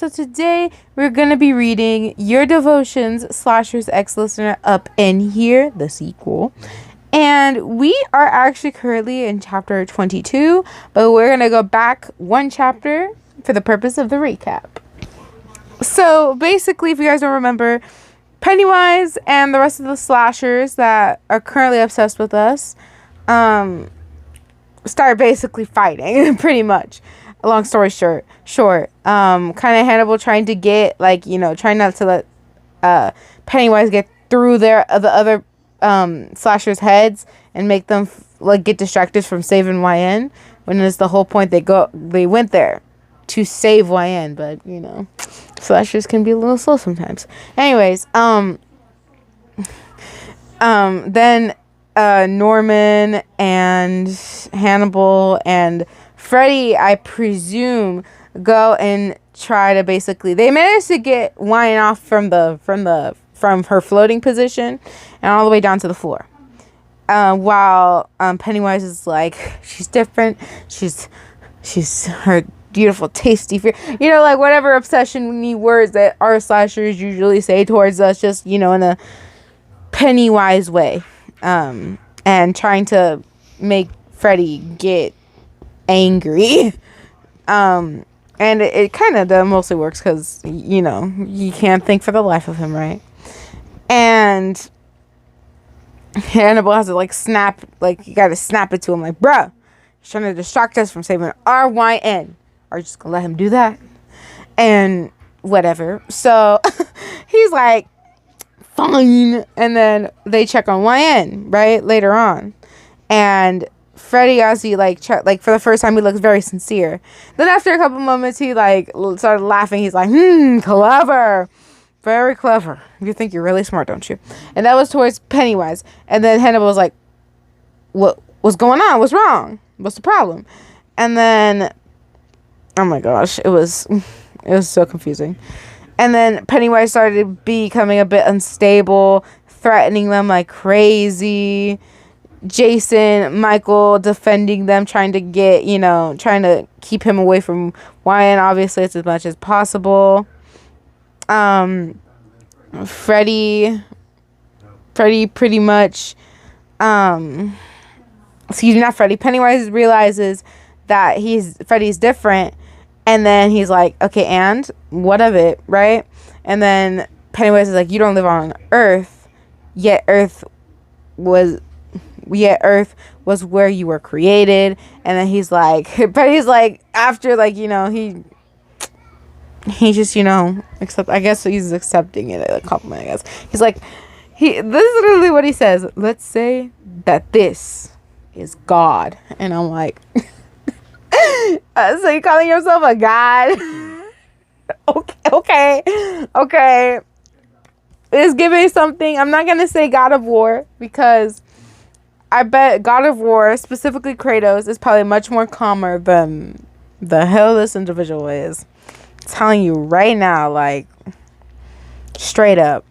So today we're going to be reading Your Devotions, Slasher's Ex-Listener Up in Here, the sequel. And we are actually currently in chapter 22, but we're going to go back one chapter for the purpose of the recap. So basically, if you guys don't remember, Pennywise and the rest of the slashers that are currently obsessed with us start basically fighting, pretty much. Long story short, kind of Hannibal trying to get, trying not to let Pennywise get through the other slashers' heads and make them get distracted from saving YN, when it's the whole point they went there to save YN, but slashers can be a little slow sometimes. Anyways, then Norman and Hannibal and Freddy, I presume, go and try to they managed to get YN off from her floating position and all the way down to the floor. While Pennywise is like, she's different. She's her beautiful, tasty fear. Whatever obsession words that our slashers usually say towards us, just, in a Pennywise way. And trying to make Freddy get angry. And it kind of mostly works because, you can't think for the life of him, right? And Hannibal has to snap, you gotta snap it to him, bruh, he's trying to distract us from saving RYN. Are you just gonna let him do that? And whatever. So he's like, fine. And then they check on YN, right? Later on. And Freddy, as he for the first time, he looks very sincere. Then after a couple moments, he started laughing. He's like, clever. Very clever. You think you're really smart, don't you? And that was towards Pennywise. And then Hannibal was like, what's going on? What's wrong? What's the problem? And then, oh my gosh, it was so confusing. And then Pennywise started becoming a bit unstable, threatening them like crazy. Jason, Michael defending them, trying to keep him away from YN, obviously, as much as possible. Freddy pretty much, not Freddy, Pennywise realizes that Freddy's different, and then he's like, okay, and what of it, right? And then Pennywise is like, you don't live on Earth, yet Earth was where you were created. And then he's like, after he just, I guess he's accepting it, a compliment, I guess. He's like, this is literally what he says. Let's say that this is God. And I'm like, so you calling yourself a god? Okay. It's giving something. I'm not going to say God of War, because I bet God of War, specifically Kratos, is probably much more calmer than the hell this individual is. I'm telling you right now, straight up.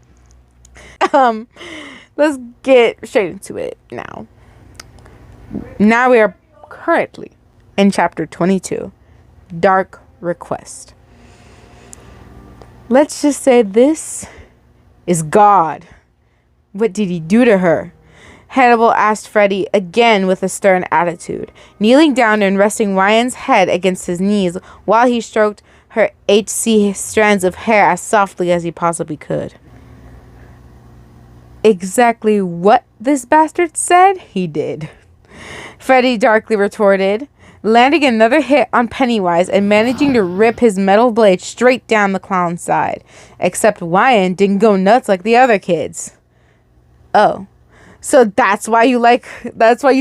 Let's get straight into it now. Now we are currently in chapter 22, Dark Request. Let's just say this is God. What did he do to her? Hannibal asked Freddy again with a stern attitude, kneeling down and resting YN's head against his knees while he stroked her HC strands of hair as softly as he possibly could. Exactly what this bastard said, he did. Freddy darkly retorted, landing another hit on Pennywise and managing to rip his metal blade straight down the clown's side. Except YN didn't go nuts like the other kids. Oh. So that's why you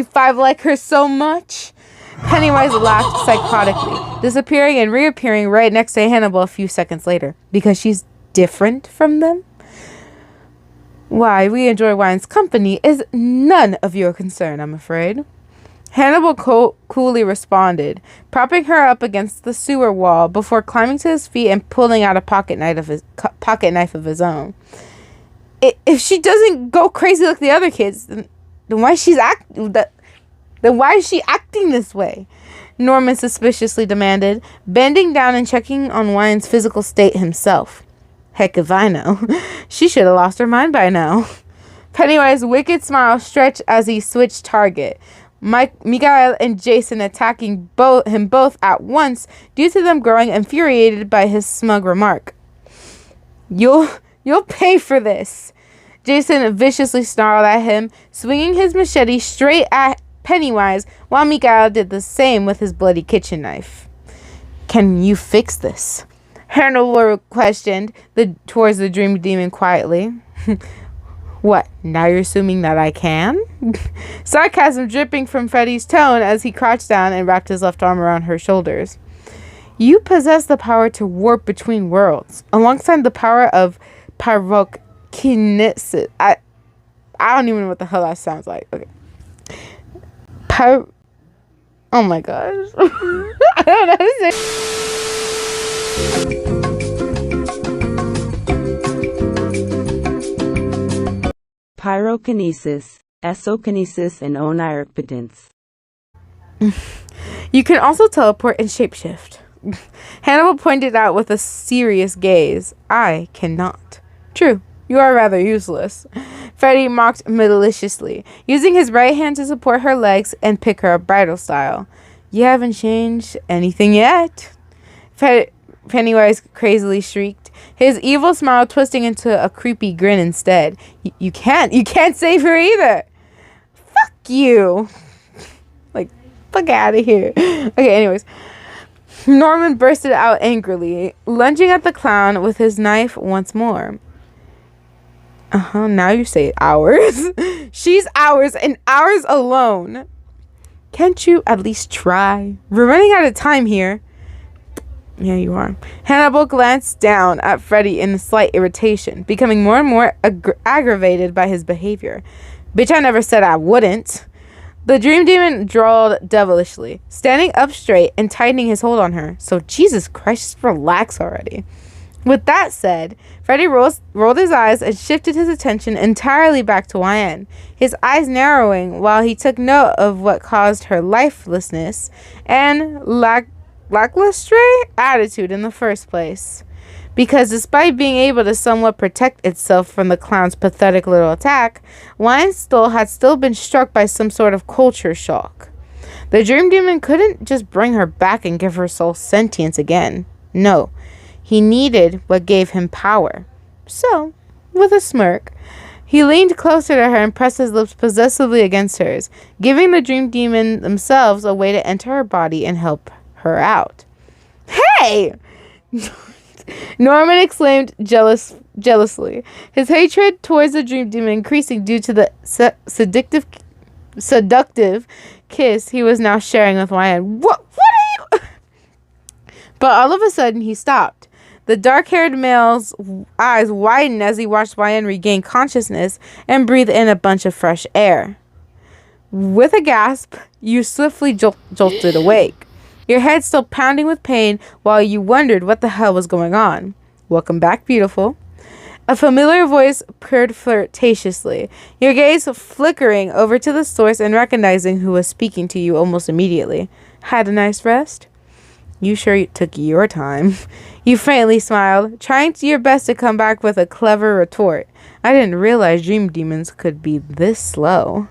five like her so much? Pennywise laughed psychotically, disappearing and reappearing right next to Hannibal a few seconds later. Because she's different from them? Why we enjoy YN's company is none of your concern, I'm afraid. Hannibal coolly responded, propping her up against the sewer wall before climbing to his feet and pulling out a pocket knife of his own. If she doesn't go crazy like the other kids, then why she's acting that? Then why is she acting this way? Norman suspiciously demanded, bending down and checking on Wyatt's physical state himself. Heck if I know. She should have lost her mind by now. Pennywise's wicked smile stretched as he switched target. Miguel and Jason attacking him both at once due to them growing infuriated by his smug remark. You'll pay for this. Jason viciously snarled at him, swinging his machete straight at Pennywise, while Miguel did the same with his bloody kitchen knife. Can you fix this? Hannibal questioned towards the Dream Demon quietly. What, now you're assuming that I can? Sarcasm dripping from Freddy's tone as he crouched down and wrapped his left arm around her shoulders. You possess the power to warp between worlds, alongside the power of pyrokinesis. I don't even know what the hell that sounds like. Okay. Oh my gosh. I don't know how to say. Pyrokinesis, essokinesis, and oniripotence. You can also teleport and shapeshift. Hannibal pointed out with a serious gaze. I cannot. True, you are rather useless. Freddy mocked maliciously, using his right hand to support her legs and pick her up bridal style. You haven't changed anything yet. Pennywise crazily shrieked, his evil smile twisting into a creepy grin instead. You can't save her either. Fuck you. Like, fuck out of here. Okay, anyways. Norman bursted out angrily, lunging at the clown with his knife once more. Now you say ours. She's ours and ours alone. Can't you at least try? We're running out of time here. Yeah, you are. Hannibal glanced down at Freddy in slight irritation, becoming more and more aggravated by his behavior. Bitch, I never said I wouldn't. The Dream Demon drawled devilishly, standing up straight and tightening his hold on her. So Jesus Christ, just relax already. With that said, Freddy rolled his eyes and shifted his attention entirely back to YN, his eyes narrowing while he took note of what caused her lifelessness and lackluster attitude in the first place. Because despite being able to somewhat protect itself from the clown's pathetic little attack, YN had still been struck by some sort of culture shock. The Dream Demon couldn't just bring her back and give her soul sentience again. No. He needed what gave him power. So, with a smirk, he leaned closer to her and pressed his lips possessively against hers, giving the Dream Demon themselves a way to enter her body and help her out. Hey! Norman exclaimed jealously, his hatred towards the Dream Demon increasing due to the seductive kiss he was now sharing with YN. What are you? But all of a sudden, he stopped. The dark-haired male's eyes widened as he watched YN regain consciousness and breathe in a bunch of fresh air. With a gasp, you swiftly jolted awake, your head still pounding with pain while you wondered what the hell was going on. Welcome back, beautiful. A familiar voice purred flirtatiously, your gaze flickering over to the source and recognizing who was speaking to you almost immediately. Had a nice rest? You sure took your time. You faintly smiled, trying your best to come back with a clever retort. I didn't realize Dream Demons could be this slow.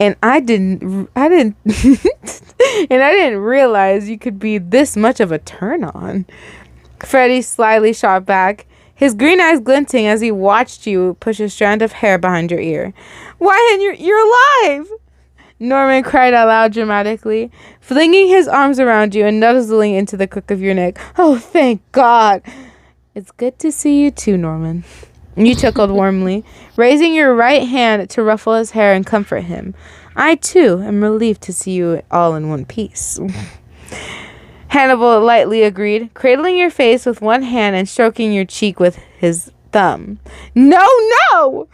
And I didn't and I didn't realize you could be this much of a turn on. Freddy slyly shot back, his green eyes glinting as he watched you push a strand of hair behind your ear. Why, you're alive! Norman cried out loud dramatically, flinging his arms around you and nuzzling into the crook of your neck. Oh, thank God. It's good to see you too, Norman. You chuckled warmly, raising your right hand to ruffle his hair and comfort him. I, too, am relieved to see you all in one piece. Hannibal lightly agreed, cradling your face with one hand and stroking your cheek with his thumb. No!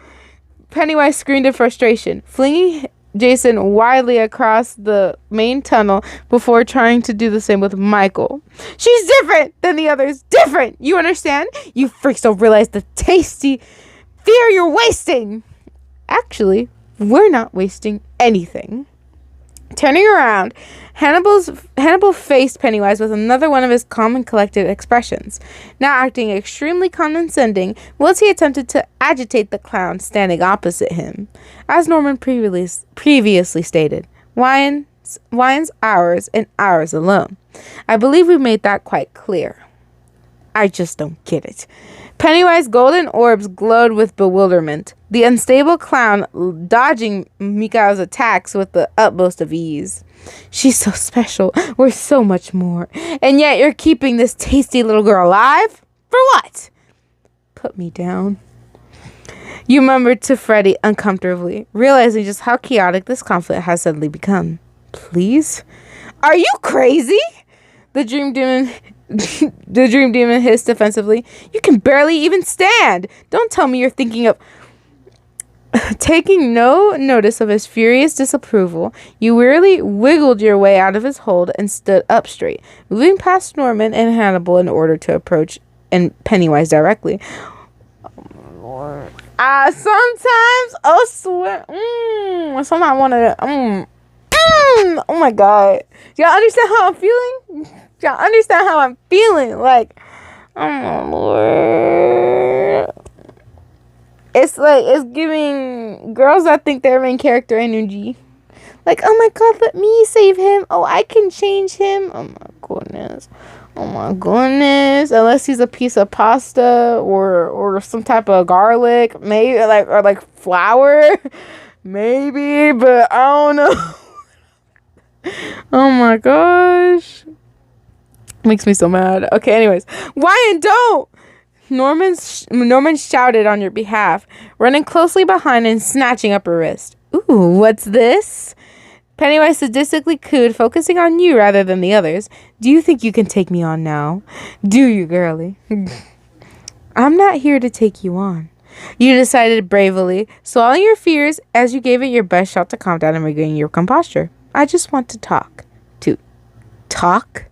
Pennywise screamed in frustration, flinging Jason widely across the main tunnel before trying to do the same with Michael. She's different than the others. Different. You understand? You freaks don't realize the tasty fear you're wasting. Actually, we're not wasting anything. Turning around, Hannibal faced Pennywise with another one of his calm and collected expressions. Now acting extremely condescending, Wilty attempted to agitate the clown standing opposite him. As Norman previously stated, wine's ours and ours alone. I believe we made that quite clear. I just don't get it. Pennywise's golden orbs glowed with bewilderment, the unstable clown dodging Mikhail's attacks with the utmost of ease. She's so special. We're so much more. And yet you're keeping this tasty little girl alive? For what? Put me down. You murmured to Freddy uncomfortably, realizing just how chaotic this conflict has suddenly become. Please? Are you crazy? The dream demon hissed defensively. You can barely even stand. Don't tell me you're thinking of... Taking no notice of his furious disapproval, you wearily wiggled your way out of his hold and stood up straight, moving past Norman and Hannibal in order to approach Pennywise directly. Sometimes, I swear, sometimes I want to, oh my God. Y'all understand how I'm feeling? Y'all understand how I'm feeling? Like, oh my Lord. It's like, it's giving girls that think they're main character energy. Like, oh my God, let me save him. Oh, I can change him. Oh my goodness. Oh my goodness. Unless he's a piece of pasta or some type of garlic, maybe like flour. Maybe, but I don't know. Oh my gosh. Makes me so mad. Okay, anyways. Wyatt, don't! Norman shouted on your behalf, running closely behind and snatching up her wrist. Ooh, what's this? Pennywise sadistically cooed, focusing on you rather than the others. Do you think you can take me on now? Do you, girlie? I'm not here to take you on. You decided bravely, swallowing your fears as you gave it your best shot to calm down and regain your composure. I just want to talk. To talk?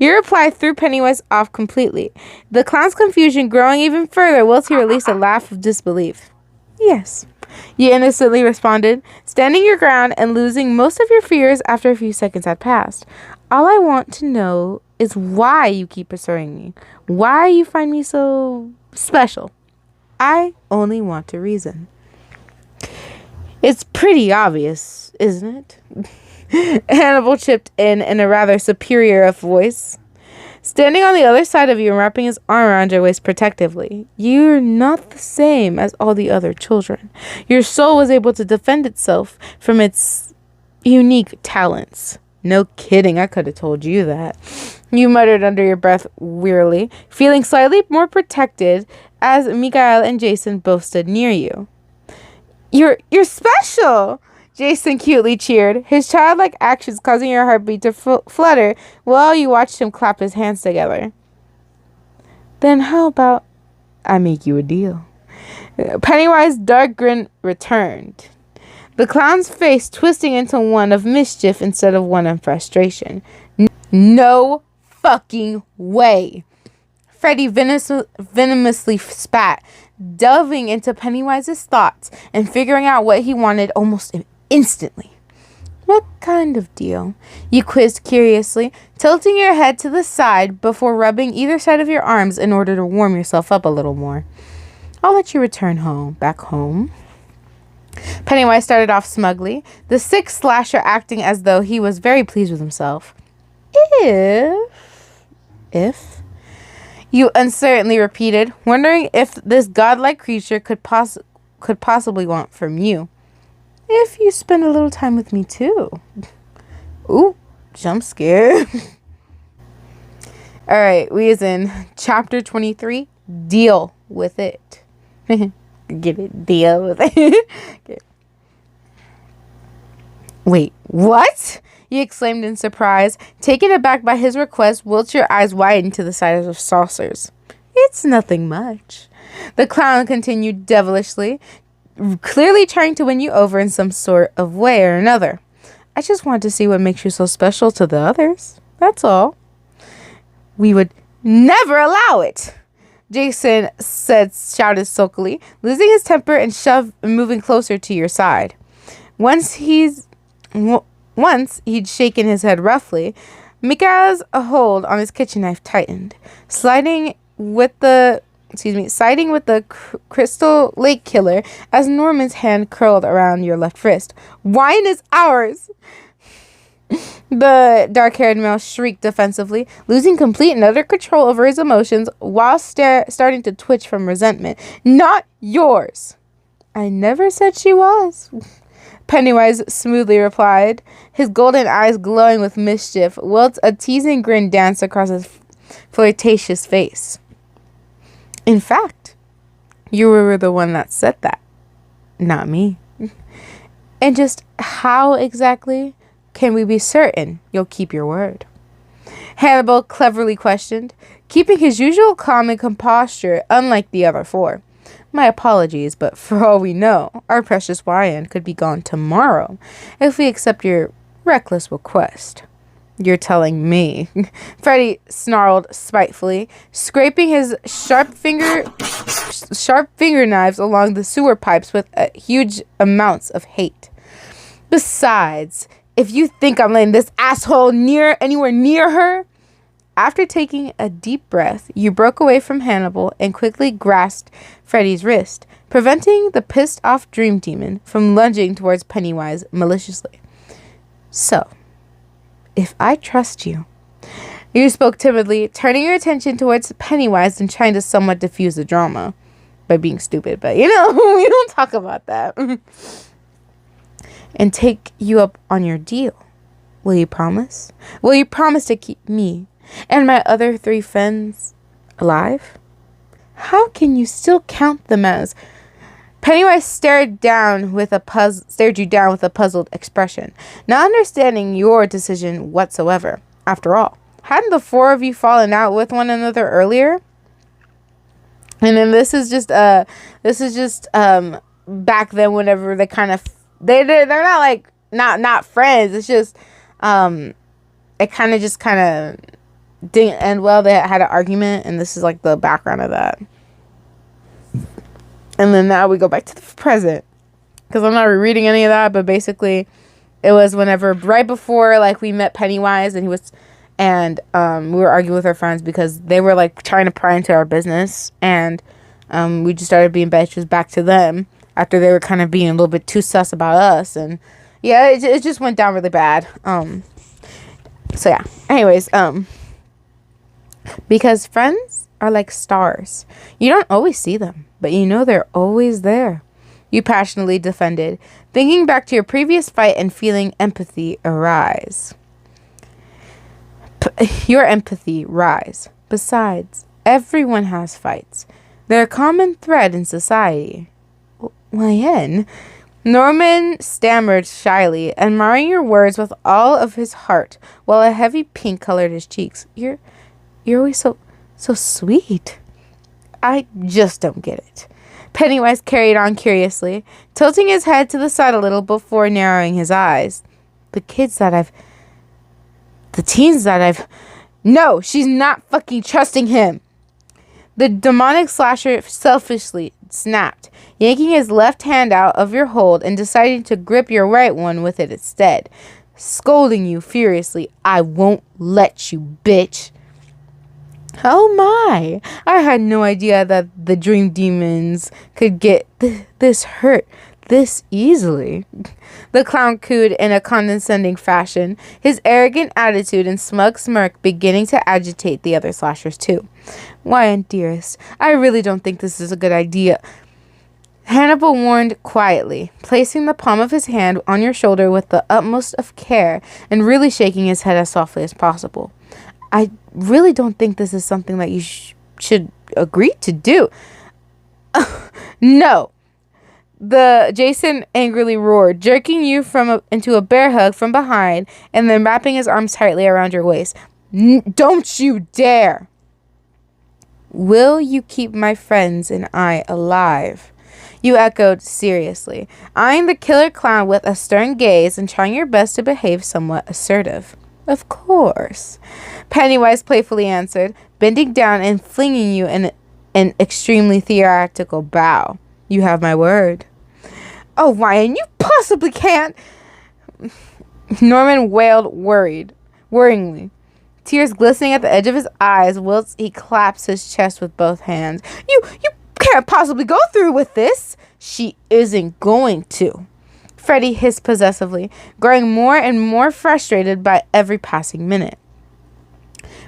Your reply threw Pennywise off completely. The clown's confusion growing even further, Wilty released a laugh of disbelief. Yes, you innocently responded, standing your ground and losing most of your fears after a few seconds had passed. All I want to know is why you keep pursuing me. Why you find me so special. I only want to reason. It's pretty obvious, isn't it? Hannibal chipped in a rather superior voice, standing on the other side of you and wrapping his arm around your waist protectively. You're not the same as all the other children. Your soul was able to defend itself from its unique talents. No kidding, I could have told you that. You muttered under your breath wearily, feeling slightly more protected as Mikhail and Jason both stood near you. You're special! Jason cutely cheered, his childlike actions causing your heartbeat to flutter while you watched him clap his hands together. Then how about I make you a deal? Pennywise's dark grin returned, the clown's face twisting into one of mischief instead of one of frustration. No fucking way! Freddy venomously spat, delving into Pennywise's thoughts and figuring out what he wanted almost instantly. What kind of deal? You quizzed curiously, tilting your head to the side before rubbing either side of your arms in order to warm yourself up a little more. I'll let you return back home. Pennywise started off smugly, the sick slasher acting as though he was very pleased with himself. If? You uncertainly repeated, wondering if this godlike creature could possibly want from you. If you spend a little time with me too. Ooh, jump scare. Alright, we is in chapter 23. Deal with it. Get it? Deal with it. Okay. Wait, what? You exclaimed in surprise. Taken aback by his request, your eyes widened to the size of saucers. It's nothing much. The clown continued devilishly, clearly trying to win you over in some sort of way or another. I just want to see what makes you so special to the others. That's all. We would never allow it, Jason shouted sulkily, losing his temper and moving closer to your side. Once Once he'd shaken his head roughly, Mika's hold on his kitchen knife tightened, siding with the Crystal Lake Killer as Norman's hand curled around your left wrist. Wine is ours! The dark-haired male shrieked defensively, losing complete and utter control over his emotions while starting to twitch from resentment. Not yours! I never said she was. Pennywise smoothly replied, his golden eyes glowing with mischief, whilst a teasing grin danced across his flirtatious face. In fact, you were the one that said that, not me. And just how exactly can we be certain you'll keep your word? Hannibal cleverly questioned, keeping his usual calm and composure unlike the other four. My apologies, but for all we know, our precious YN could be gone tomorrow if we accept your reckless request. You're telling me. Freddy snarled spitefully, scraping his sharp finger knives along the sewer pipes with huge amounts of hate. Besides, if you think I'm letting this asshole anywhere near her... After taking a deep breath, you broke away from Hannibal and quickly grasped Freddy's wrist, preventing the pissed-off dream demon from lunging towards Pennywise maliciously. So, if I trust you, you spoke timidly, turning your attention towards Pennywise and trying to somewhat diffuse the drama by being stupid, but we don't talk about that. And take you up on your deal. Will you promise? Will you promise to keep me and my other 3 friends alive? How can you still count them as... Pennywise stared you down with a puzzled expression, not understanding your decision whatsoever. After all, hadn't the 4 of you fallen out with one another earlier? And then this is just back then, whenever they kind of they're not like not friends. It's just it kind of didn't end well. They had an argument, and this is like the background of that. And then now we go back to the present, because I'm not rereading any of that, but basically it was whenever right before like we met Pennywise, and we were arguing with our friends because they were like trying to pry into our business, and we just started being bitches back to them after they were kind of being a little bit too sus about us, and yeah, it just went down really bad. So yeah, anyways, because friends are like stars. You don't always see them, but you know they're always there. You passionately defended, thinking back to your previous fight and feeling empathy arise. Your empathy rise. Besides, everyone has fights. They're a common thread in society. YN? Norman stammered shyly, admiring your words with all of his heart, while a heavy pink colored his cheeks. You're always so sweet. I just don't get it. Pennywise carried on curiously, tilting his head to the side a little before narrowing his eyes. The teens that I've... No, she's not fucking trusting him. The demonic slasher selfishly snapped, yanking his left hand out of your hold and deciding to grip your right one with it instead, scolding you furiously. I won't let you, bitch. Oh my, I had no idea that the dream demons could get this hurt this easily. The clown cooed in a condescending fashion, his arrogant attitude and smug smirk beginning to agitate the other slashers too. Why, dearest, I really don't think this is a good idea. Hannibal warned quietly, placing the palm of his hand on your shoulder with the utmost of care and really shaking his head as softly as possible. I really don't think this is something that you should agree to do. No. Jason angrily roared, jerking you into a bear hug from behind and then wrapping his arms tightly around your waist. Don't you dare! Will you keep my friends and I alive? You echoed seriously, eyeing the killer clown with a stern gaze and trying your best to behave somewhat assertive. Of course, Pennywise playfully answered, bending down and flinging you an extremely theatrical bow. You have my word. Oh, Ryan, you possibly can't. Norman wailed worryingly. Tears glistening at the edge of his eyes whilst he claps his chest with both hands. You can't possibly go through with this. She isn't going to. Freddy hissed possessively, growing more and more frustrated by every passing minute.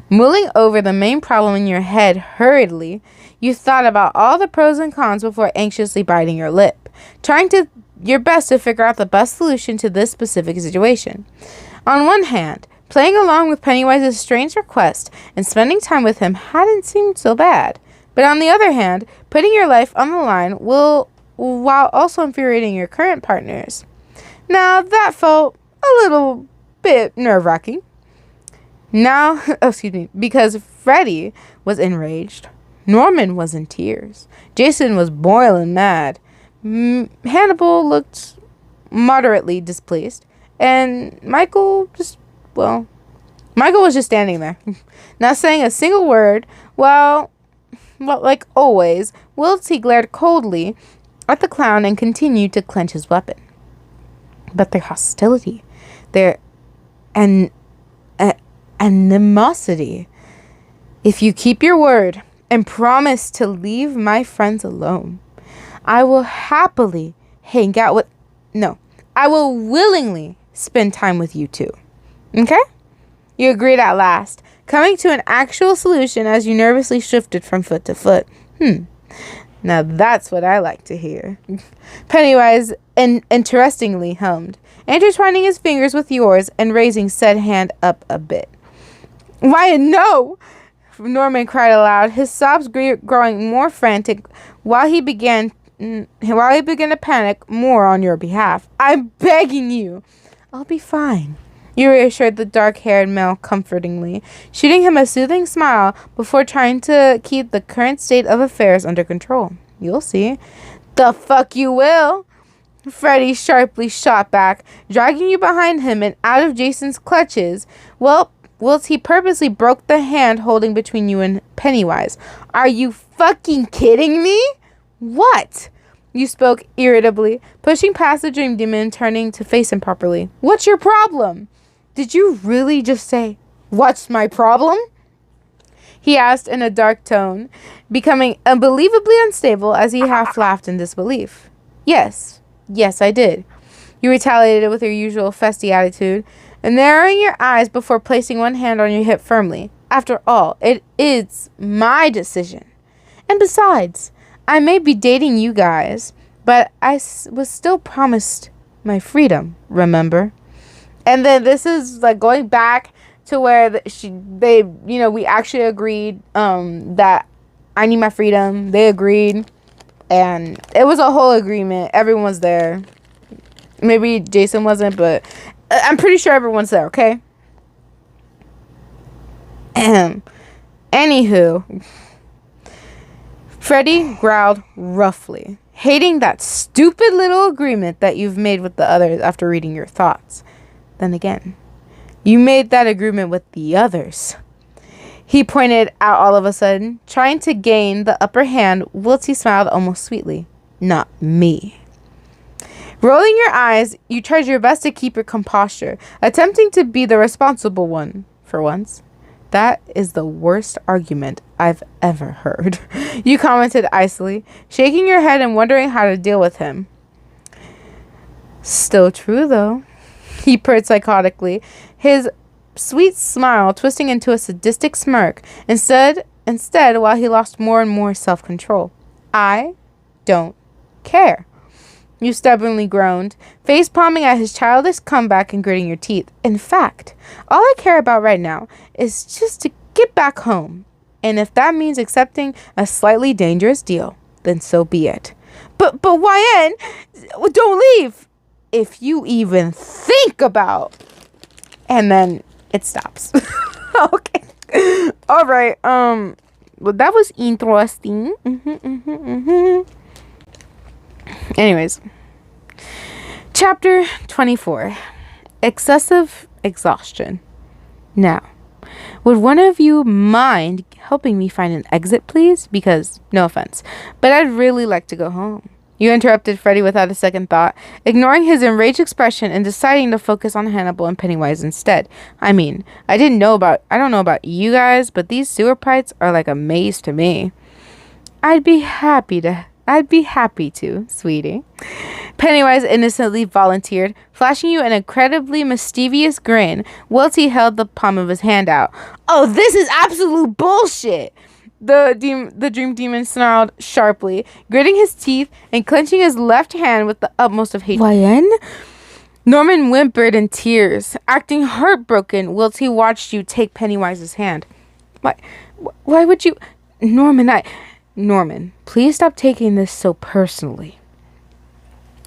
Mulling over the main problem in your head hurriedly, you thought about all the pros and cons before anxiously biting your lip, trying your best to figure out the best solution to this specific situation. On one hand, playing along with Pennywise's strange request and spending time with him hadn't seemed so bad. But on the other hand, putting your life on the line while also infuriating your current partners. Now, that felt a little bit nerve-wracking. Because Freddy was enraged. Norman was in tears. Jason was boiling mad. Hannibal looked moderately displeased. And Michael was just standing there, not saying a single word. Well, like always, Wilty glared coldly at the clown and continued to clench his weapon. But their hostility, their animosity. If you keep your word and promise to leave my friends alone, I will happily hang out with... No, I will willingly spend time with you two. Okay? You agreed at last, coming to an actual solution as you nervously shifted from foot to foot. Now that's what I like to hear. Pennywise interestingly hummed, intertwining his fingers with yours and raising said hand up a bit. Why, no! Norman cried aloud, his sobs growing more frantic while he began to panic more on your behalf. I'm begging you. I'll be fine, you reassured the dark-haired male comfortingly, shooting him a soothing smile before trying to keep the current state of affairs under control. You'll see. The fuck you will. Freddy sharply shot back, dragging you behind him and out of Jason's clutches. Well, whilst he purposely broke the hand holding between you and Pennywise. Are you fucking kidding me? What? You spoke irritably, pushing past the dream demon and turning to face him properly. What's your problem? Did you really just say, what's my problem? He asked in a dark tone, becoming unbelievably unstable as he half laughed in disbelief. Yes, I did. You retaliated with your usual festy attitude, narrowing your eyes before placing one hand on your hip firmly. After all, it is my decision. And besides, I may be dating you guys, but I was still promised my freedom, remember? And then this is like going back to where we actually agreed that I need my freedom. They agreed, and it was a whole agreement. Everyone was there. Maybe Jason wasn't, but I'm pretty sure everyone's there, okay? Anywho, Freddy growled roughly, hating that stupid little agreement that you've made with the others after reading your thoughts. Then again, you made that agreement with the others. He pointed out all of a sudden, trying to gain the upper hand, whilst he smiled almost sweetly. Not me. Rolling your eyes, you tried your best to keep your composure, attempting to be the responsible one, for once. That is the worst argument I've ever heard, you commented icily, shaking your head and wondering how to deal with him. Still true, though, he purred psychotically, his sweet smile twisting into a sadistic smirk, instead while he lost more and more self-control. I don't care. You stubbornly groaned, face-palming at his childish comeback and gritting your teeth. In fact, all I care about right now is just to get back home. And if that means accepting a slightly dangerous deal, then so be it. But YN, don't leave. If you even think about... And then it stops. Okay. All right. Well, that was interesting. Anyways, chapter 24, excessive exhaustion. Now, would one of you mind helping me find an exit, please? Because, no offense, but I'd really like to go home. You interrupted Freddy without a second thought, ignoring his enraged expression and deciding to focus on Hannibal and Pennywise instead. I mean, I don't know about you guys, but these sewer pipes are like a maze to me. I'd be happy to, sweetie. Pennywise innocently volunteered, flashing you an incredibly mischievous grin whilst he held the palm of his hand out. Oh, this is absolute bullshit! The dream demon snarled sharply, gritting his teeth and clenching his left hand with the utmost of hate. Wyan? Norman whimpered in tears, acting heartbroken whilst he watched you take Pennywise's hand. Why would you... Norman, please stop taking this so personally.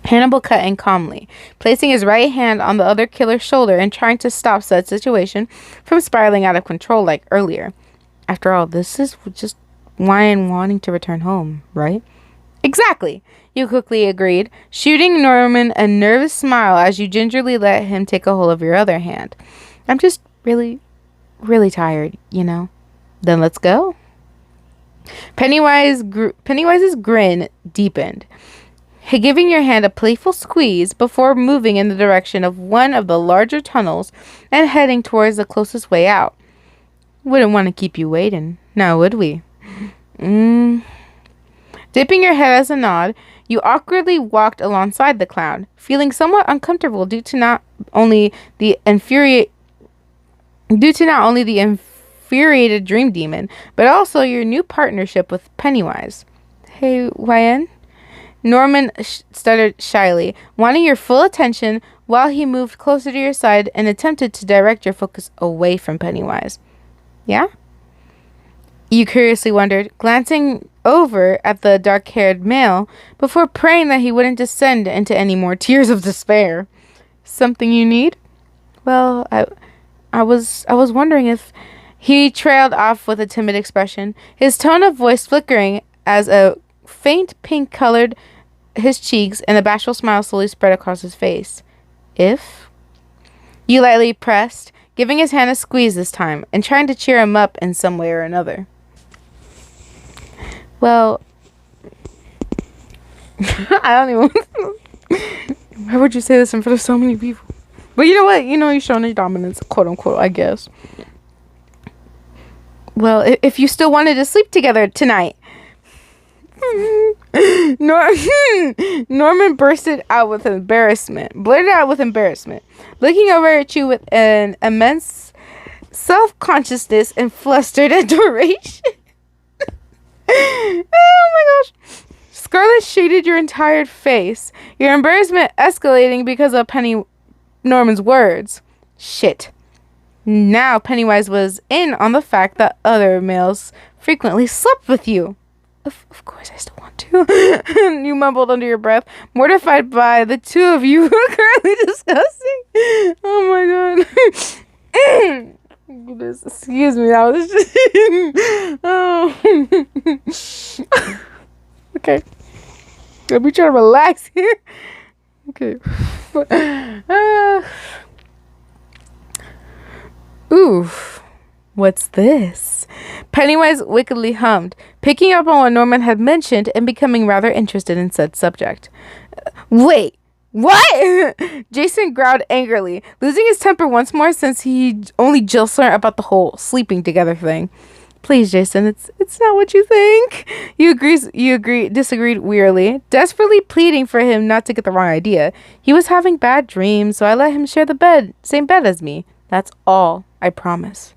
Hannibal cut in calmly, placing his right hand on the other killer's shoulder and trying to stop said situation from spiraling out of control like earlier. After all, this is just Wyan wanting to return home, right? Exactly, you quickly agreed, shooting Norman a nervous smile as you gingerly let him take a hold of your other hand. I'm just really, really tired, you know. Then let's go. Pennywise's grin deepened, giving your hand a playful squeeze before moving in the direction of one of the larger tunnels and heading towards the closest way out. Wouldn't want to keep you waiting, now would we? Dipping your head as a nod, you awkwardly walked alongside the clown, feeling somewhat uncomfortable due to not only the infuriated dream demon, but also your new partnership with Pennywise. Hey, Wyan? Norman stuttered shyly, wanting your full attention while he moved closer to your side and attempted to direct your focus away from Pennywise. Yeah? You curiously wondered, glancing over at the dark-haired male before praying that he wouldn't descend into any more tears of despair. Something you need? Well, I was wondering if... He trailed off with a timid expression, his tone of voice flickering as a faint pink colored his cheeks and a bashful smile slowly spread across his face. If? You lightly pressed, giving his hand a squeeze this time, and trying to cheer him up in some way or another. Well, I don't even... Why would you say this in front of so many people? But you know what? You know, you're showing your dominance, quote unquote, I guess. Well, if you still wanted to sleep together tonight. Norman blurted out with embarrassment, looking over at you with an immense self-consciousness and flustered adoration. Oh my gosh. Scarlet shaded your entire face, your embarrassment escalating because of Norman's words. Shit. Now Pennywise was in on the fact that other males frequently slept with you. Of course I still want to. You mumbled under your breath, mortified by the two of you currently discussing. Oh my god. Excuse me, that was just... oh. Okay. Let me try to relax here. Okay. Oof. What's this? Pennywise wickedly hummed, picking up on what Norman had mentioned and becoming rather interested in said subject. Wait, what? Jason growled angrily, losing his temper once more since he only just learned about the whole sleeping together thing. Please, Jason, it's not what you think. You disagreed wearily, desperately pleading for him not to get the wrong idea. He was having bad dreams, so I let him share the same bed as me. That's all, I promise.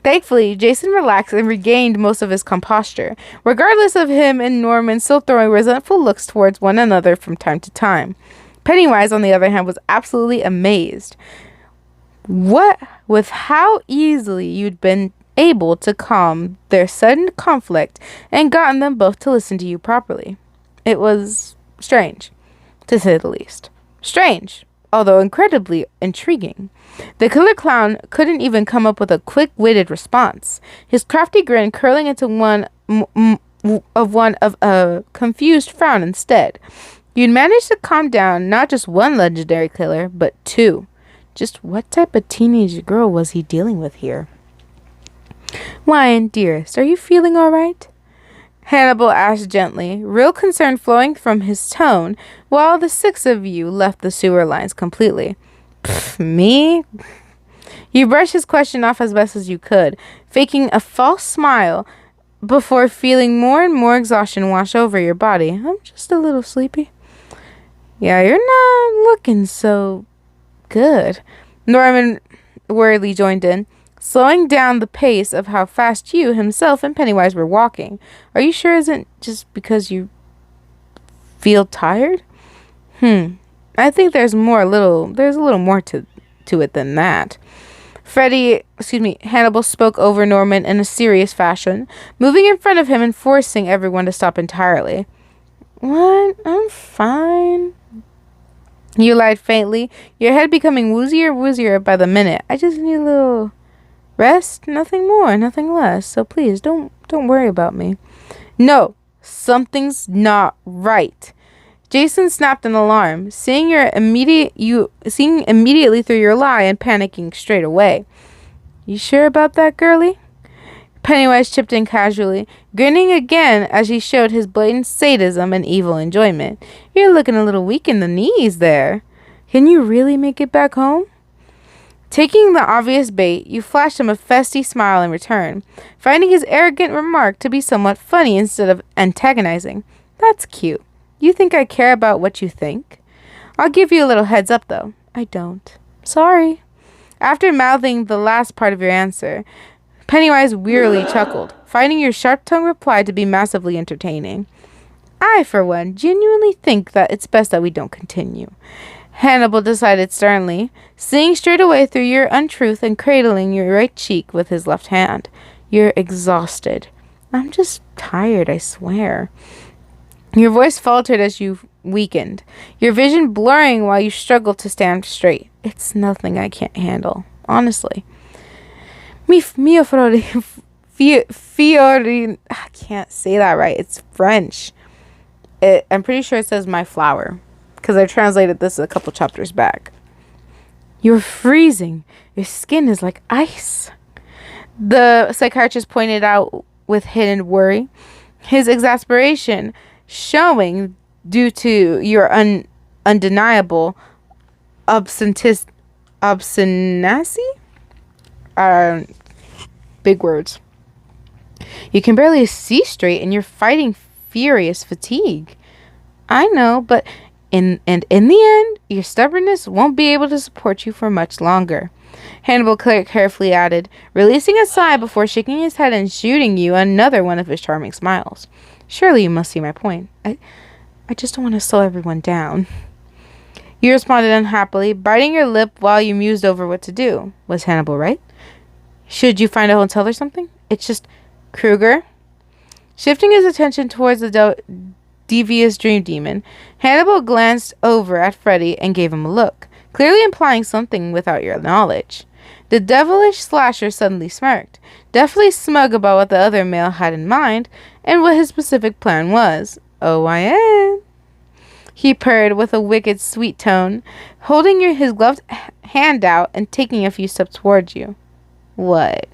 Thankfully, Jason relaxed and regained most of his composure, regardless of him and Norman still throwing resentful looks towards one another from time to time. Pennywise, on the other hand, was absolutely amazed. What with how easily you'd been able to calm their sudden conflict and gotten them both to listen to you properly. It was strange, to say the least. Strange, although incredibly intriguing. The killer clown couldn't even come up with a quick-witted response, his crafty grin curling into one of a confused frown instead. You'd managed to calm down not just one legendary killer, but two. Just what type of teenage girl was he dealing with here? Wyan, dearest, are you feeling all right? Hannibal asked gently, real concern flowing from his tone, while the six of you left the sewer lines completely. Me? You brushed his question off as best as you could, faking a false smile before feeling more and more exhaustion wash over your body. I'm just a little sleepy. Yeah, you're not looking so good. Norman worriedly joined in, slowing down the pace of how fast you, himself, and Pennywise were walking. Are you sure isn't just because you feel tired? I think there's a little more to it than that. Hannibal spoke over Norman in a serious fashion, moving in front of him and forcing everyone to stop entirely. What? I'm fine. You lied faintly, your head becoming woozier by the minute. I just need a little rest, nothing more, nothing less. So please, don't worry about me. No, something's not right. Jason snapped in alarm, seeing immediately through your lie and panicking straight away. You sure about that, girlie? Pennywise chipped in casually, grinning again as he showed his blatant sadism and evil enjoyment. You're looking a little weak in the knees there. Can you really make it back home? Taking the obvious bait, you flashed him a festy smile in return, finding his arrogant remark to be somewhat funny instead of antagonizing. That's cute. You think I care about what you think? I'll give you a little heads up, though. I don't. Sorry. After mouthing the last part of your answer, Pennywise wearily chuckled, finding your sharp-tongued reply to be massively entertaining. I, for one, genuinely think that it's best that we don't continue. Hannibal decided sternly, seeing straight away through your untruth and cradling your right cheek with his left hand. You're exhausted. I'm just tired, I swear. Your voice faltered as you weakened, your vision blurring while you struggled to stand straight. It's nothing I can't handle, honestly. Fiori, I can't say that right. It's French. I'm pretty sure it says my flower, because I translated this a couple chapters back. You're freezing. Your skin is like ice. The psychiatrist pointed out with hidden worry, his exasperation showing due to your undeniable obstinacy. Big words. You can barely see straight and you're fighting furious fatigue. I know, but in the end, your stubbornness won't be able to support you for much longer. Hannibal carefully added, releasing a sigh before shaking his head and shooting you another one of his charming smiles. Surely you must see my point. I just don't want to slow everyone down. You responded unhappily, biting your lip while you mused over what to do. Was Hannibal right? Should you find a hotel or something? It's just Kruger. Shifting his attention towards the devious dream demon, Hannibal glanced over at Freddy and gave him a look, clearly implying something without your knowledge. The devilish slasher suddenly smirked, definitely smug about what the other male had in mind and what his specific plan was. OYN. He purred with a wicked sweet tone, holding his gloved hand out and taking a few steps towards you. What?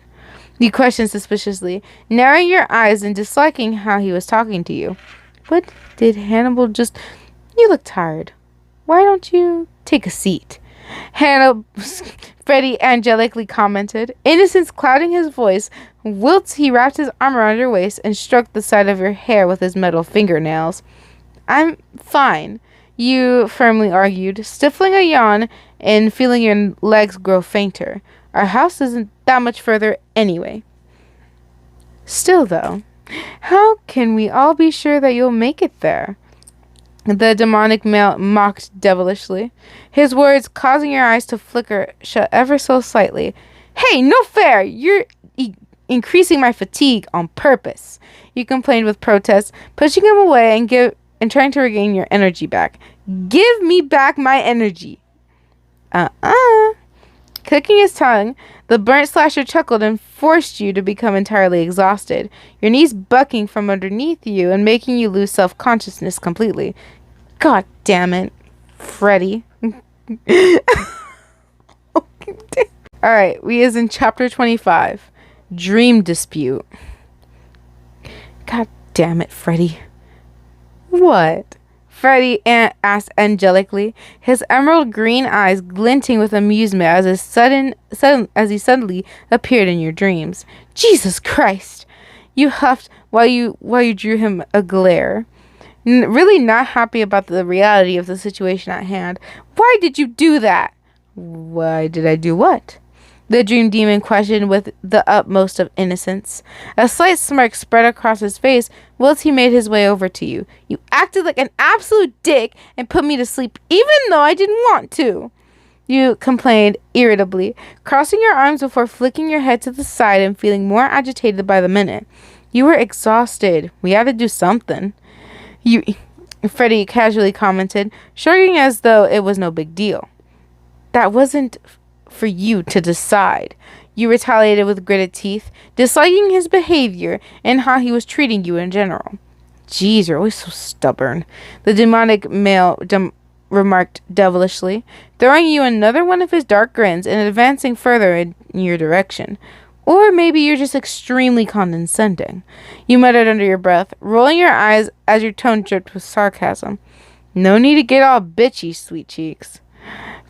You questioned suspiciously, narrowing your eyes and disliking how he was talking to you. What did Hannibal just... You look tired. Why don't you take a seat? Freddy angelically commented, innocence clouding his voice, whilst he wrapped his arm around your waist and stroked the side of your hair with his metal fingernails. I'm fine, you firmly argued, stifling a yawn and feeling your legs grow fainter. Our house isn't that much further anyway. Still, though, how can we all be sure that you'll make it there? The demonic male mocked devilishly, his words causing your eyes to flicker shut ever so slightly. Hey, no fair! You're increasing my fatigue on purpose, you complained with protest, pushing him away and trying to regain your energy back. Give me back my energy. Clicking his tongue, the burnt slasher chuckled and forced you to become entirely exhausted, your knees bucking from underneath you and making you lose self-consciousness completely. God damn it, Freddy. Alright, we is in chapter 25. Dream Dispute. God Damn it, Freddy. What? Freddy asked angelically, his emerald green eyes glinting with amusement as he suddenly appeared in your dreams. Jesus Christ! You huffed while you drew him a glare. Really not happy about the reality of the situation at hand. Why did you do that? Why did I do what? The dream demon questioned with the utmost of innocence. A slight smirk spread across his face whilst he made his way over to you. You acted like an absolute dick and put me to sleep even though I didn't want to. You complained irritably, crossing your arms before flicking your head to the side and feeling more agitated by the minute. You were exhausted. We had to do something. Freddy casually commented, shrugging as though it was no big deal. That wasn't for you to decide. You retaliated with gritted teeth, disliking his behavior and how he was treating you in general. Jeez, you're always so stubborn, the demonic male remarked devilishly, throwing you another one of his dark grins and advancing further in your direction. Or maybe you're just extremely condescending, you muttered under your breath, rolling your eyes as your tone dripped with sarcasm. No need to get all bitchy, sweet cheeks,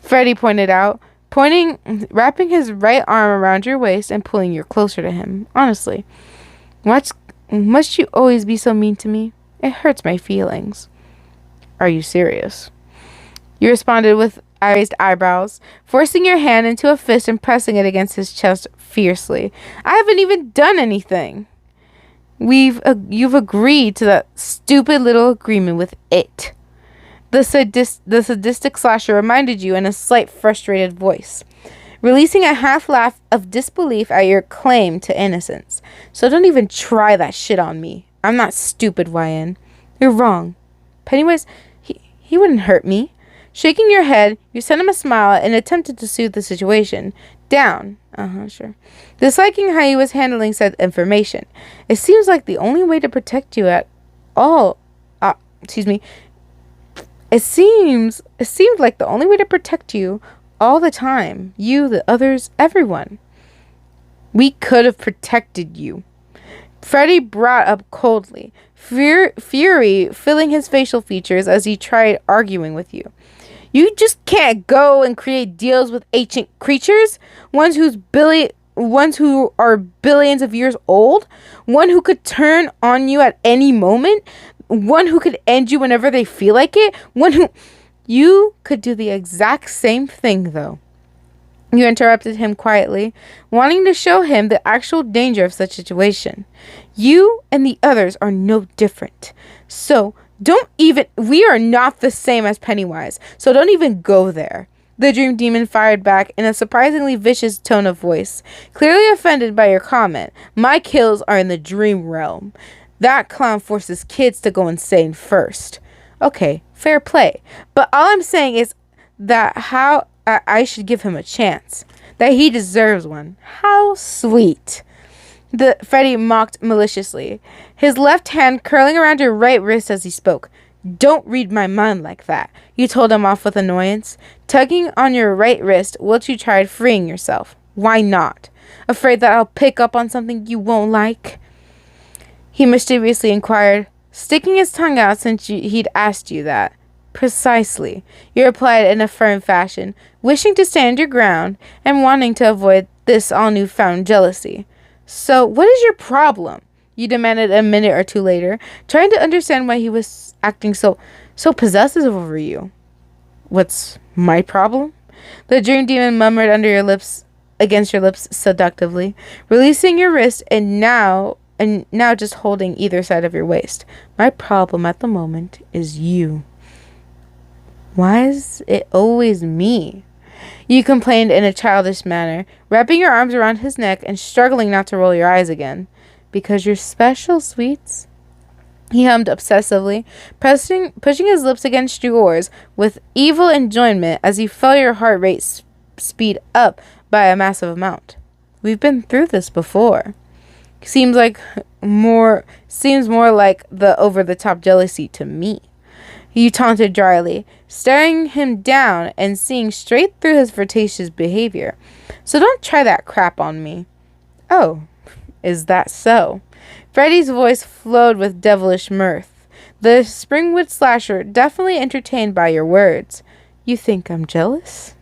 Freddy pointed out, wrapping his right arm around your waist and pulling you closer to him. Honestly, must you always be so mean to me? It hurts my feelings. Are you serious? You responded with raised eyebrows, forcing your hand into a fist and pressing it against his chest fiercely. I haven't even done anything. You've agreed to that stupid little agreement with it. The sadistic slasher reminded you in a slight frustrated voice, releasing a half laugh of disbelief at your claim to innocence. So don't even try that shit on me. I'm not stupid, YN. You're wrong. Pennywise, he wouldn't hurt me. Shaking your head, you sent him a smile and attempted to soothe the situation. Down. Sure. Disliking how he was handling said information. It seems like the only way to protect you at all... It seemed like the only way to protect you all the time. You, the others, everyone. We could have protected you. Freddy brought up coldly, fury filling his facial features as he tried arguing with you. You just can't go and create deals with ancient creatures, ones who are billions of years old, one who could turn on you at any moment, one who could end you whenever they feel like it, you could do the exact same thing, though. You interrupted him quietly, wanting to show him the actual danger of such a situation. You and the others are no different. So, we are not the same as Pennywise, so don't even go there. The dream demon fired back in a surprisingly vicious tone of voice, clearly offended by your comment. My kills are in the dream realm. That clown forces kids to go insane first. Okay, fair play. But all I'm saying is that I should give him a chance. That he deserves one. How sweet. Freddy mocked maliciously, his left hand curling around your right wrist as he spoke. Don't read my mind like that, you told him off with annoyance, tugging on your right wrist whilst you tried freeing yourself. Why not? Afraid that I'll pick up on something you won't like? He mischievously inquired, sticking his tongue out since he'd asked you that. Precisely, you replied in a firm fashion, wishing to stand your ground and wanting to avoid this all newfound jealousy. So, what is your problem? You demanded a minute or two later, trying to understand why he was acting so possessive over you. What's my problem? The dream demon murmured against your lips seductively, releasing your wrist and now just holding either side of your waist. My problem at the moment is you. Why is it always me? You complained in a childish manner, wrapping your arms around his neck and struggling not to roll your eyes again. Because you're special, sweets. He hummed obsessively, pushing his lips against yours with evil enjoyment as he felt your heart rate speed up by a massive amount. We've been through this before. Seems more like the over-the-top jealousy to me. You taunted dryly, staring him down and seeing straight through his flirtatious behavior. So don't try that crap on me. Oh, is that so? Freddy's voice flowed with devilish mirth. The Springwood slasher definitely entertained by your words. You think I'm jealous?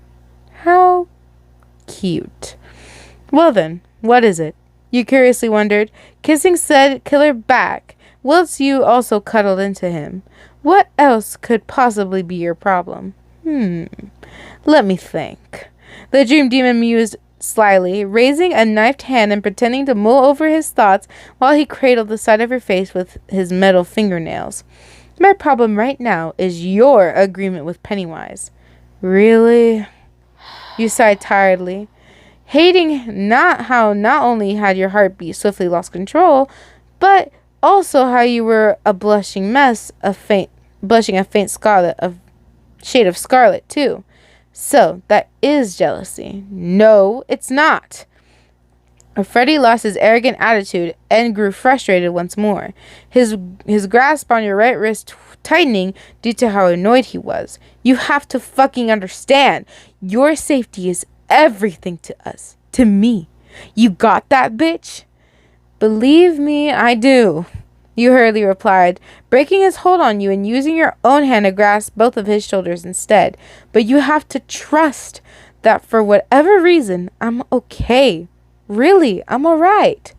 How cute. Well then, what is it? You curiously wondered, kissing said killer back, whilst you also cuddled into him. What else could possibly be your problem? Let me think. The dream demon mused slyly, raising a knifed hand and pretending to mull over his thoughts while he cradled the side of her face with his metal fingernails. My problem right now is your agreement with Pennywise. Really? You sighed tiredly, hating how not only had your heartbeat swiftly lost control, but also how you were a blushing mess, blushing a faint shade of scarlet too. So that is jealousy. No, it's not. Freddy lost his arrogant attitude and grew frustrated once more, his grasp on your right wrist tightening due to how annoyed he was. You have to fucking understand. Your safety is everything to us. To me. You got that, bitch? Believe me, I do. You hurriedly replied, breaking his hold on you and using your own hand to grasp both of his shoulders instead. But you have to trust that for whatever reason, I'm okay. Really, I'm alright.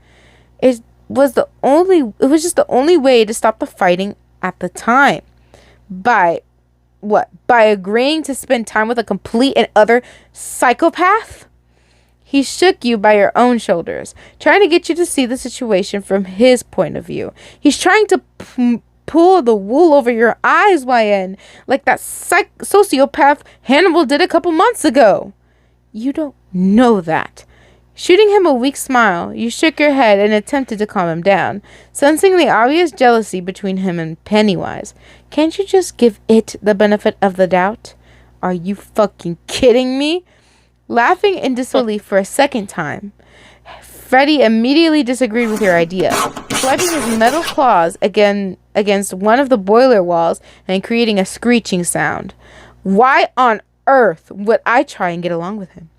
It was just the only way to stop the fighting at the time. By what? By agreeing to spend time with a complete and utter psychopath? He shook you by your own shoulders, trying to get you to see the situation from his point of view. He's trying to pull the wool over your eyes, YN, like that sociopath Hannibal did a couple months ago. You don't know that. Shooting him a weak smile, you shook your head and attempted to calm him down, sensing the obvious jealousy between him and Pennywise. Can't you just give it the benefit of the doubt? Are you fucking kidding me? Laughing in disbelief for a second time, Freddy immediately disagreed with your idea, swiping his metal claws against one of the boiler walls and creating a screeching sound. Why on earth would I try and get along with him?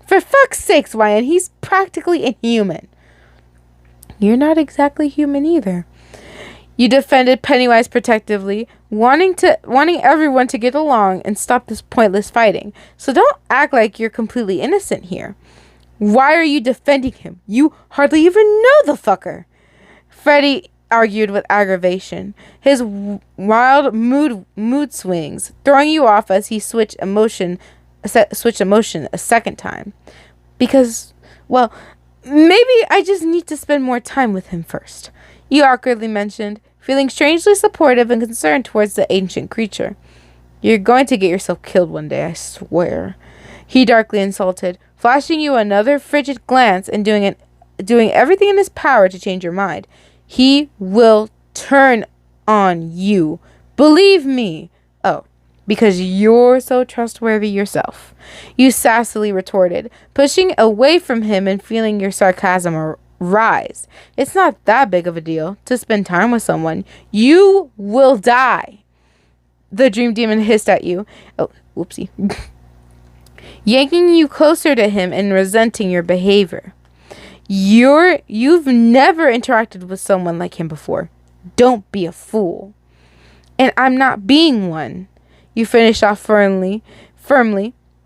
For fuck's sakes, Ryan, he's practically inhuman. You're not exactly human either. You defended Pennywise protectively, wanting everyone to get along and stop this pointless fighting. So don't act like you're completely innocent here. Why are you defending him? You hardly even know the fucker. Freddy argued with aggravation, his wild mood swings throwing you off as he switched emotion a second time. Because, well, maybe I just need to spend more time with him first, you awkwardly mentioned, feeling strangely supportive and concerned towards the ancient creature. You're going to get yourself killed one day, I swear. He darkly insulted, flashing you another frigid glance and doing everything in his power to change your mind. He will turn on you. Believe me. Oh, because you're so trustworthy yourself. You sassily retorted, pushing away from him and feeling your sarcasm rise. It's not that big of a deal to spend time with someone. You will die. The dream demon hissed at you. Oh, whoopsie. Yanking you closer to him and resenting your behavior. You've never interacted with someone like him before. Don't be a fool. And I'm not being one. You finished off firmly,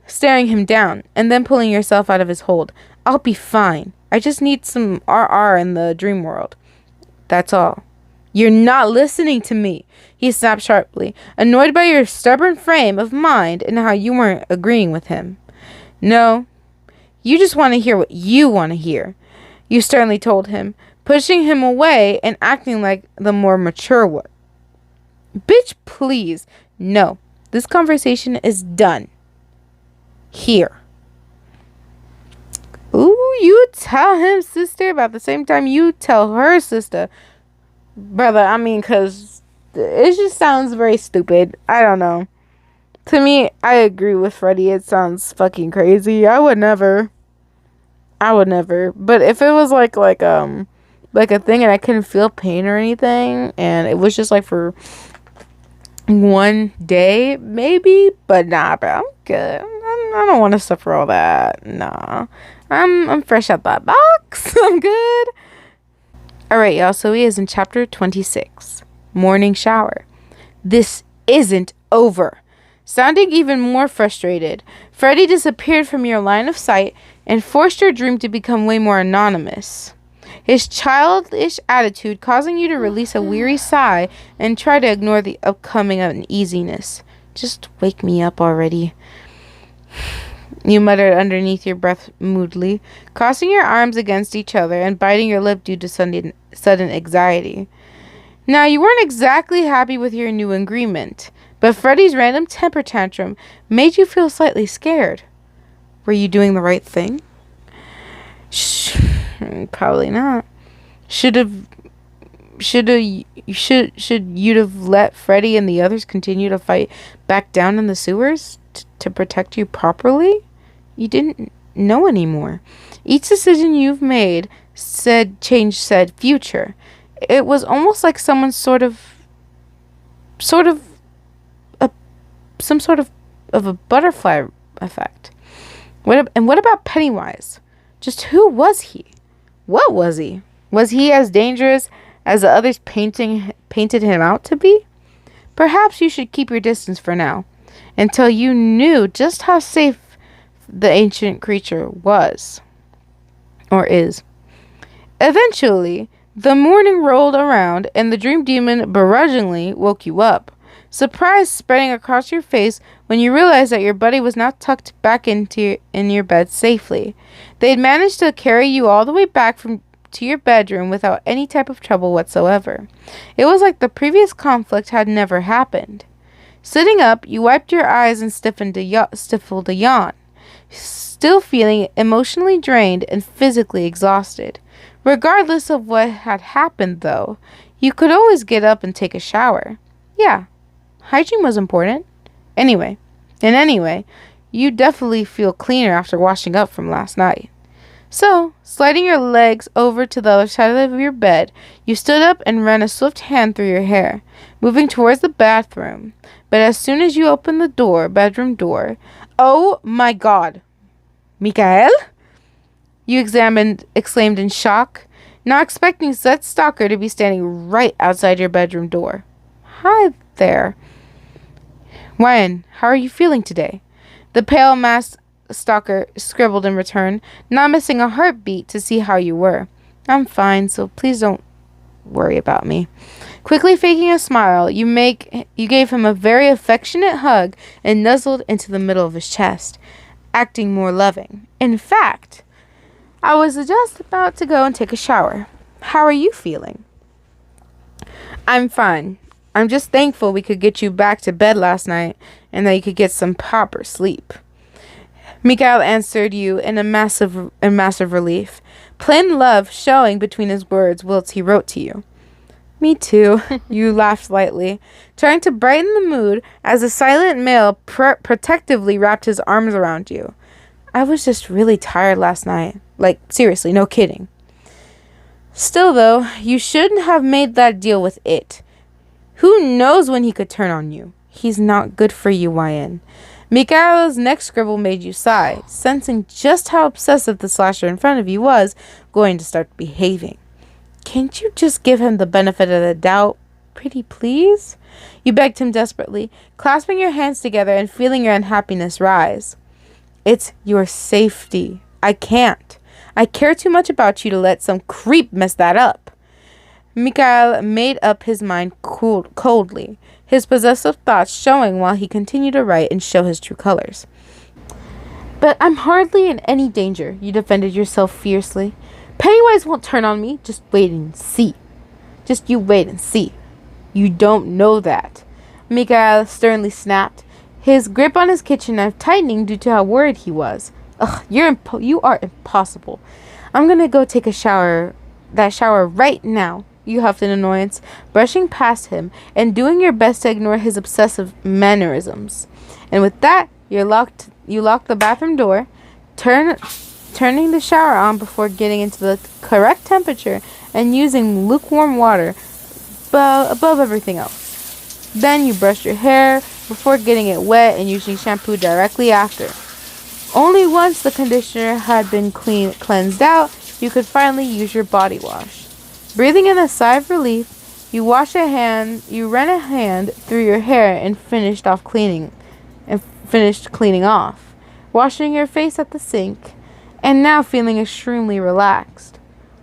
staring him down, and then pulling yourself out of his hold. I'll be fine. I just need some RR in the dream world. That's all. You're not listening to me, he snapped sharply, annoyed by your stubborn frame of mind and how you weren't agreeing with him. No, you just want to hear what you want to hear, you sternly told him, pushing him away and acting like the more mature one. Bitch, please. No, this conversation is done. Here. Ooh, you tell him, sister, about the same time you tell her, sister. Brother, I mean, because it just sounds very stupid. I don't know. To me, I agree with Freddy. It sounds fucking crazy. I would never. But if it was like a thing and I couldn't feel pain or anything, and it was just like for one day, maybe. But nah, bro, I'm good. I don't want to suffer all that. Nah. I'm fresh out that box. I'm good. Alright, y'all, so he is in chapter 26. Morning shower. This isn't over. Sounding even more frustrated, Freddy disappeared from your line of sight and forced your dream to become way more anonymous. His childish attitude causing you to release a weary sigh and try to ignore the upcoming uneasiness. Just wake me up already, you muttered underneath your breath moodily, crossing your arms against each other and biting your lip due to sudden anxiety. Now, you weren't exactly happy with your new agreement, but Freddy's random temper tantrum made you feel slightly scared. Were you doing the right thing? Probably not. Should you'd have let Freddy and the others continue to fight back down in the sewers to protect you properly? You didn't know anymore. Each decision you've made changed said future. It was almost like someone some sort of a butterfly effect. What about Pennywise? Just who was he? What was he? Was he as dangerous as the others painted him out to be? Perhaps you should keep your distance for now, until you knew just how safe the ancient creature was. Or is. Eventually, the morning rolled around and the dream demon begrudgingly woke you up. Surprise spreading across your face when you realized that your buddy was now tucked back in your bed safely. They'd managed to carry you all the way back to your bedroom without any type of trouble whatsoever. It was like the previous conflict had never happened. Sitting up, you wiped your eyes and stifled a yawn, still feeling emotionally drained and physically exhausted. Regardless of what had happened, though, you could always get up and take a shower. Yeah, hygiene was important. Anyway, you definitely feel cleaner after washing up from last night. So, sliding your legs over to the other side of your bed, you stood up and ran a swift hand through your hair, moving towards the bathroom. But as soon as you opened the bedroom door, oh my God! Mikael? You exclaimed in shock, not expecting said stalker to be standing right outside your bedroom door. Hi there. Wyan, how are you feeling today? The pale masked stalker scribbled in return, not missing a heartbeat to see how you were. I'm fine, so please don't worry about me. Quickly faking a smile, you gave him a very affectionate hug and nuzzled into the middle of his chest, acting more loving. In fact, I was just about to go and take a shower. How are you feeling? I'm fine. I'm just thankful we could get you back to bed last night and that you could get some proper sleep. Mikael answered you in massive relief, plain love showing between his words whilst he wrote to you. Me too, you laughed lightly, trying to brighten the mood as the silent male protectively wrapped his arms around you. I was just really tired last night. Like, seriously, no kidding. Still, though, you shouldn't have made that deal with it. Who knows when he could turn on you? He's not good for you, Wyan. Mikael's next scribble made you sigh, sensing just how obsessive the slasher in front of you was going to start behaving. Can't you just give him the benefit of the doubt, pretty please? You begged him desperately, clasping your hands together and feeling your unhappiness rise. It's your safety. I can't. I care too much about you to let some creep mess that up. Mikael made up his mind coldly, his possessive thoughts showing while he continued to write and show his true colors. But I'm hardly in any danger, you defended yourself fiercely. Pennywise won't turn on me. Just wait and see. Just you wait and see. You don't know that. Mikael sternly snapped, his grip on his kitchen knife tightening due to how worried he was. Ugh, you are impossible. I'm gonna go take a shower. That shower right now. You huffed in annoyance, brushing past him and doing your best to ignore his obsessive mannerisms. And with that, you locked the bathroom door, turning the shower on before getting into the correct temperature and using lukewarm water above everything else. Then you brushed your hair before getting it wet and using shampoo directly after. Only once the conditioner had been cleansed out, you could finally use your body wash. Breathing in a sigh of relief, you ran a hand through your hair and finished cleaning off, washing your face at the sink, and now feeling extremely relaxed.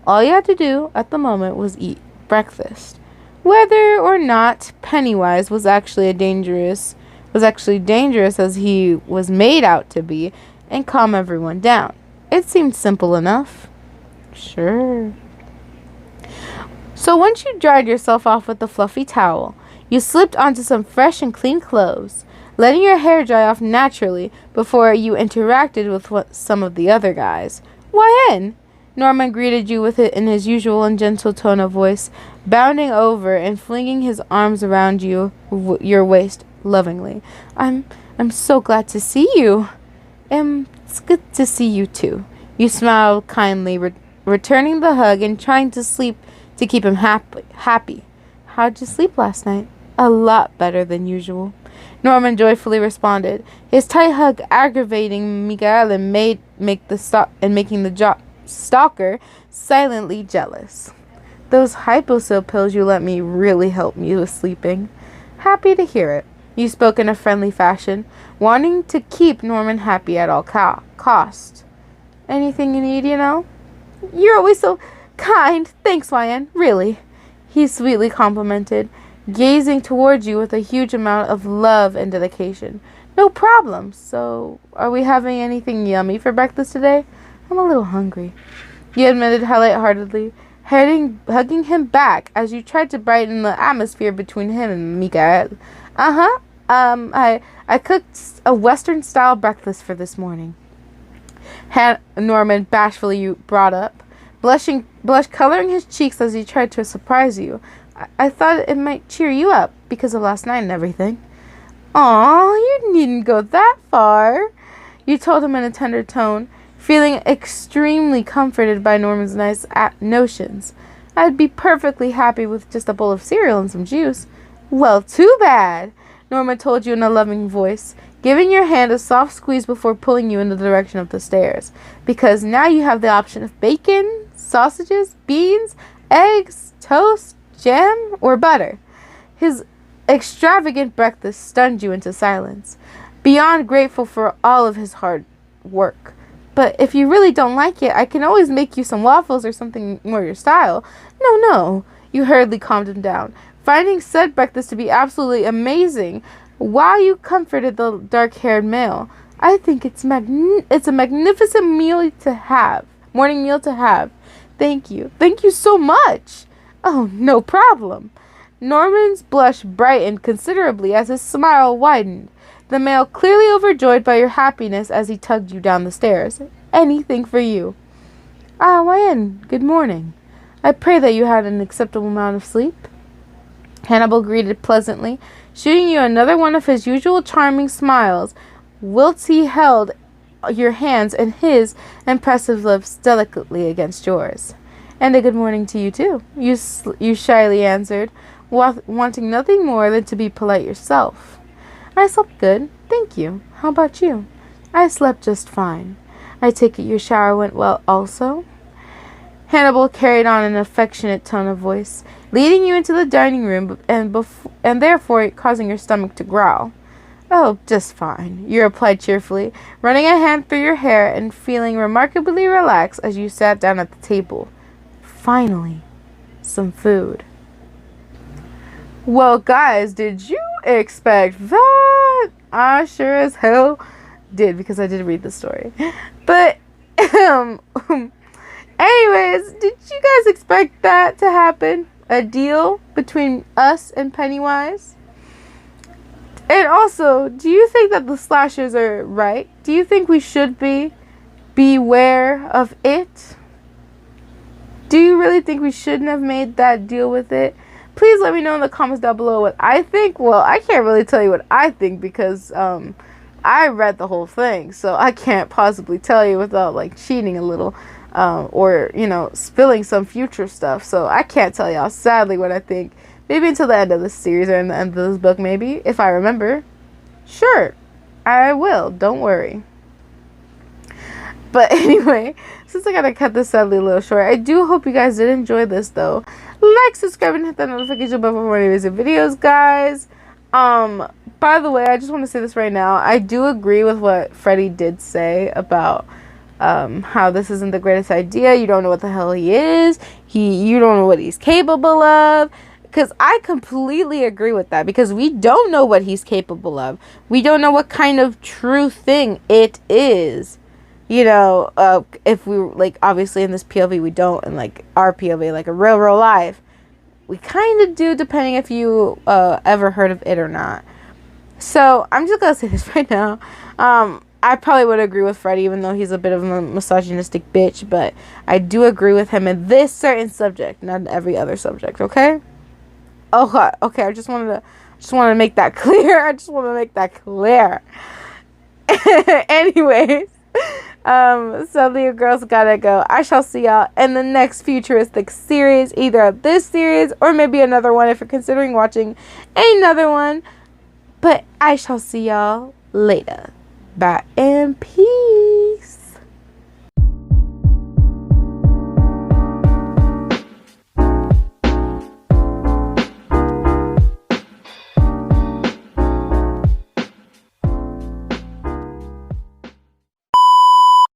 All you had to do at the moment was eat breakfast. Whether or not Pennywise was actually dangerous as he was made out to be, and calm everyone down. It seemed simple enough. Sure. So once you dried yourself off with the fluffy towel, you slipped onto some fresh and clean clothes, letting your hair dry off naturally before you interacted with some of the other guys. Why in? Norman greeted you with it in his usual and gentle tone of voice, bounding over and flinging his arms around your waist lovingly. I'm so glad to see you. It's good to see you too. You smiled kindly, returning the hug and trying to keep him happy. How'd you sleep last night? A lot better than usual. Norman joyfully responded, his tight hug aggravating Miguel and making the stalker silently jealous. Those hyposil pills you let me really helped me with sleeping. Happy to hear it. You spoke in a friendly fashion, wanting to keep Norman happy at all cost. Anything you need, You're always so kind. Thanks, YN. Really. He sweetly complimented, gazing towards you with a huge amount of love and dedication. No problem. So, are we having anything yummy for breakfast today? I'm a little hungry. You admitted lightheartedly, hugging him back as you tried to brighten the atmosphere between him and Miguel. I cooked a Western-style breakfast for this morning. Norman bashfully brought up, coloring his cheeks as he tried to surprise you. I thought it might cheer you up because of last night and everything. Aw, you needn't go that far, you told him in a tender tone, feeling extremely comforted by Norman's nice notions. I'd be perfectly happy with just a bowl of cereal and some juice. Well, too bad, Norman told you in a loving voice, giving your hand a soft squeeze before pulling you in the direction of the stairs, because now you have the option of bacon, sausages, beans, eggs, toast, jam, or butter. His extravagant breakfast stunned you into silence, beyond grateful for all of his hard work. But if you really don't like it, I can always make you some waffles or something more your style. No, you hurriedly calmed him down, finding said breakfast to be absolutely amazing, while you comforted the dark-haired male. I think it's a magnificent morning meal to have. Thank you so much. Oh, no problem. Norman's blush brightened considerably as his smile widened, the male clearly overjoyed by your happiness as he tugged you down the stairs. Anything for you. YN, good morning. I pray that you had an acceptable amount of sleep. Hannibal greeted pleasantly, shooting you another one of his usual charming smiles, whilst he held your hands and his impressive lips delicately against yours. And a good morning to you, too, you shyly answered, wanting nothing more than to be polite yourself. I slept good, thank you. How about you? I slept just fine. I take it your shower went well also? Hannibal carried on in an affectionate tone of voice, leading you into the dining room and therefore causing your stomach to growl. Oh, just fine, you replied cheerfully, running a hand through your hair and feeling remarkably relaxed as you sat down at the table. Finally, some food. Well, guys, did you expect that? I sure as hell did, because I did read the story. But, anyways, did you guys expect that to happen? A deal between us and Pennywise? And also, do you think that the slashers are right? Do you think we should beware of it? Do you really think we shouldn't have made that deal with it? Please let me know in the comments down below what I think. Well, I can't really tell you what I think because I read the whole thing, so I can't possibly tell you without like cheating a little or spilling some future stuff. So I can't tell y'all sadly what I think. Maybe until the end of this series or in the end of this book, maybe if I remember. Sure, I will. Don't worry. But anyway, since I gotta cut this sadly a little short, I do hope you guys did enjoy this though. Like, subscribe, and hit that notification bell for more amazing videos, guys. By the way, I just want to say this right now. I do agree with what Freddy did say about how this isn't the greatest idea. You don't know what the hell he is. You don't know what he's capable of. Because I completely agree with that. Because we don't know what he's capable of. We don't know what kind of true thing it is. You know, if we, like, obviously in this POV we don't. And, like, our POV, like, a real life, we kind of do, depending if you ever heard of it or not. So, I'm just going to say this right now. I probably would agree with Freddy, even though he's a bit of a misogynistic bitch. But I do agree with him in this certain subject, not in every other subject, okay? Okay, I just wanted to make that clear. I just want to make that clear. Anyways, sadly your girls gotta go. I shall see y'all in the next futuristic series, either of this series or maybe another one if you're considering watching another one. But I shall see y'all later. Bye and peace.